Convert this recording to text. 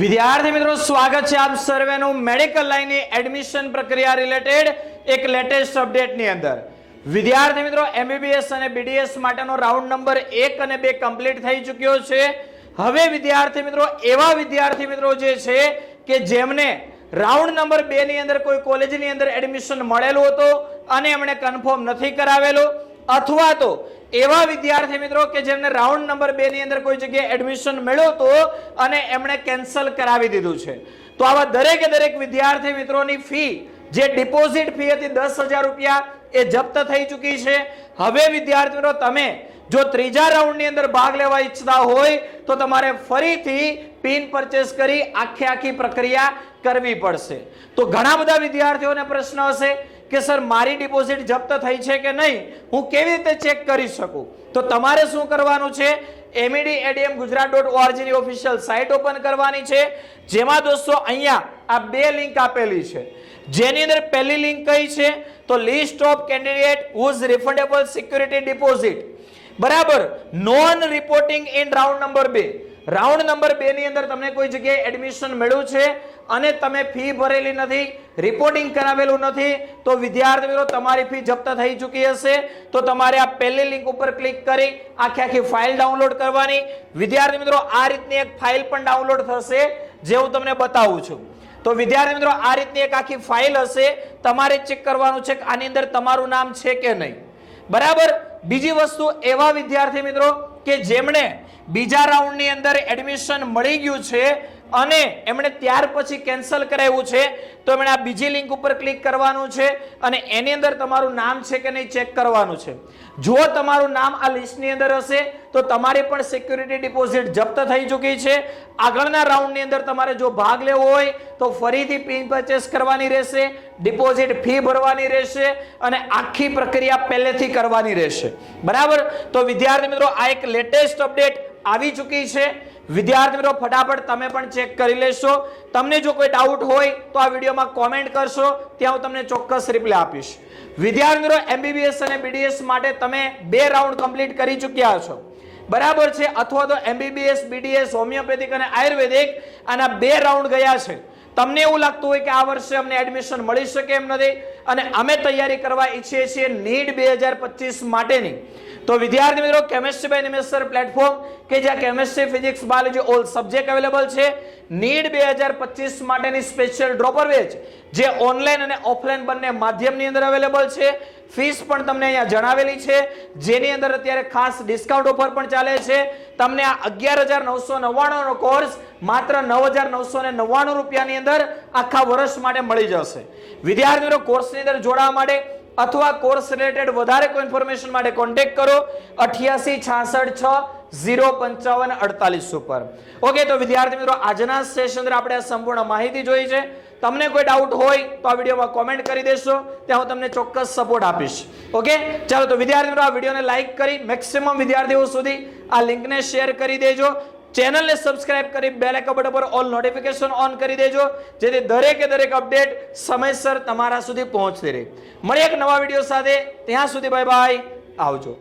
વિદ્યાર્થી મિત્રો, સ્વાગત છે આપ સર્વેનું મેડિકલ લાઈનની એડમિશન પ્રક્રિયા રિલેટેડ એક લેટેસ્ટ અપડેટની અંદર. વિદ્યાર્થી મિત્રો, એમબીબીએસ અને બીડીએસ માટેનો રાઉન્ડ નંબર 1 અને 2 કમ્પ્લીટ થઈ ચૂક્યો છે. હવે વિદ્યાર્થી મિત્રો, એવા વિદ્યાર્થી મિત્રો જે છે કે જેમને રાઉન્ડ નંબર 2 ની અંદર કોઈ કોલેજની અંદર એડમિશન મળેલું હતું અને એમણે કન્ફર્મ નથી કરાવેલું, અથવા તો એવા વિદ્યાર્થી મિત્રો કે જેમને રાઉન્ડ નંબર 2 ની અંદર કોઈ જગ્યાએ એડમિશન મળ્યું હતું અને એમણે કેન્સલ કરાવી દીધું છે, તો આવા દરેકે દરેક વિદ્યાર્થી મિત્રોની ફી જે ડિપોઝિટ ફી હતી 10,000 રૂપિયા એ જપ્ત થઈ ચૂકી છે. હવે વિદ્યાર્થી મિત્રો, તમે જો ત્રીજા રાઉન્ડની અંદર ભાગ લેવા ઈચ્છતા હોય તો તમારે ફરીથી પિન પરચેસ કરી આખી પ્રક્રિયા કરવી પડશે. તો ઘણા બધા વિદ્યાર્થીઓને પ્રશ્ન હશે કે સર, મારી ડિપોઝિટ જપ્ત થઈ છે કે નહીં, હું કેવી રીતે ચેક કરી શકું? તો તમારે શું કરવાનું છે, medadmgujarat.org ની ઓફિશિયલ સાઇટ ઓપન કરવાની છે, જેમાં દોસ્તો અહીંયા આ બે લિંક આપેલી છે. જેની અંદર પહેલી લિંક કઈ છે તો list of candidate whose refundable security deposit, બરાબર, non reporting in round number 2. Round number 2 ની અંદર તમને કોઈ જગ્યાએ એડમિશન મળ્યું છે અને તમે ફી ભરેલી નથી, રિપોર્ટિંગ કરાવેલું નથી, તો વિદ્યાર્થી મિત્રો તમારી ફી જપ્ત થઈ ચૂકી હશે. તો તમારે આ પહેલી લિંક ઉપર ક્લિક કરી આખી ફાઇલ ડાઉનલોડ કરવાની. વિદ્યાર્થી મિત્રો, આ રીતની એક ફાઇલ પણ ડાઉનલોડ થશે જે હું તમને બતાવું છું. તો વિદ્યાર્થી મિત્રો, આ રીતની એક આખી ફાઇલ હશે, તમારે ચેક કરવાનું છે કે આની અંદર તમારું નામ છે કે નહીં, બરાબર. બીજી વસ્તુ, એવા વિદ્યાર્થી મિત્રો કે જેમણે બીજા રાઉન્ડની અંદર એડમિશન મળી ગયું છે અને એમણે ત્યાર પછી કેન્સલ કરાવ્યું છે, તો એમણે આ બીજી લિંક ઉપર ક્લિક કરવાનું છે અને એની અંદર તમારું નામ છે કે નહીં ચેક કરવાનું છે. જો તમારું નામ આ લિસ્ટની અંદર હશે તો તમારી પણ સિક્યુરિટી ડિપોઝિટ જપ્ત થઈ ચૂકી છે. આગળના રાઉન્ડની અંદર તમારે જો ભાગ લેવો હોય તો ફરીથી પિન પરચેસ કરવાની રહેશે, ડિપોઝિટ ફી ભરવાની રહેશે અને આખી પ્રક્રિયા પહેલેથી કરવાની રહેશે, બરાબર. તો વિદ્યાર્થી મિત્રો, આ એક લેટેસ્ટ અપડેટ આવી ચૂકી છે. વિદ્યાર્થી મિત્રો, ફટાફટ તમે પણ ચેક કરી લેશો. તમને જો કોઈ ડાઉટ હોય તો આ વિડીયોમાં કોમેન્ટ કરશો, ત્યાં હું તમને ચોક્કસ રિપ્લાય આપીશ. વિદ્યાર્થી મિત્રો, એમબીબીએસ અને બીડીએસ માટે તમે 2 રાઉન્ડ કમ્પ્લીટ કરી ચૂક્યા છો, બરાબર છે, અથવા તો એમબીબીએસ, બીડીએસ, હોમિયોપેથિક અને આયુર્વેદિક આના 2 રાઉન્ડ ગયા છે. તમને એવું લાગતું હોય કે આ વર્ષે અમને એડમિશન મળી શકે એમ નથી અને અમે તૈયારી કરવા ઈચ્છીએ છીએ નીટ 2025 માટેની, તો વિદ્યાર્થી મિત્રો, કેમેસ્ટ્રી બાય નિમેષર પ્લેટફોર્મ કે જ્યાં chemistry, physics, biology all subject available છે. નીટ 2025 માટેની સ્પેશિયલ ડ્રોપર બેચ જે ઓનલાઈન અને ઓફલાઈન બંને માધ્યમની અંદર અવેલેબલ છે. ફીસ પણ તમને અહીંયા જણાવેલી છે, જેની અંદર અત્યારે ખાસ ડિસ્કાઉન્ટ ઓફર પણ ચાલે છે. તમને આ 11,999 નો કોર્સ માત્ર 9,999 રૂપિયાની અંદર આખા વર્ષ માટે મળી જશે. વિદ્યાર્થી મિત્રો, કોર્સની અંદર જોડાવા માટે અથવા કોર્સ રિલેટેડ વધારે કોઈ ઇન્ફોર્મેશન માટે કોન્ટેક્ટ કરો 8866605548 ઉપર. ઓકે, તો વિદ્યાર્થી મિત્રો, આજના સેશન અંદર આપણે આ સંપૂર્ણ માહિતી જોઈ છે. તમને કોઈ ડાઉટ હોય તો આ વિડીયોમાં કોમેન્ટ કરી દેશો, ત્યાં હું તમને ચોક્કસ સપોર્ટ આપીશ. ઓકે, ચાલો તો વિદ્યાર્થી મિત્રો, આ વિડીયોને લાઈક કરી મેક્સિમમ વિદ્યાર્થીઓ સુધી આ લિંકને શેર કરી દેજો. ચેનલને સબસ્ક્રાઇબ કરી બેલ આઇકન બટન પર ઓલ નોટિફિકેશન ઓન કરી દેજો, જેથી દરેકે દરેક અપડેટ સમયસર તમારા સુધી પહોંચતી રહે. મળીએ એક નવા વિડીયો સાથે, ત્યાં સુધી બાય બાય, આવજો.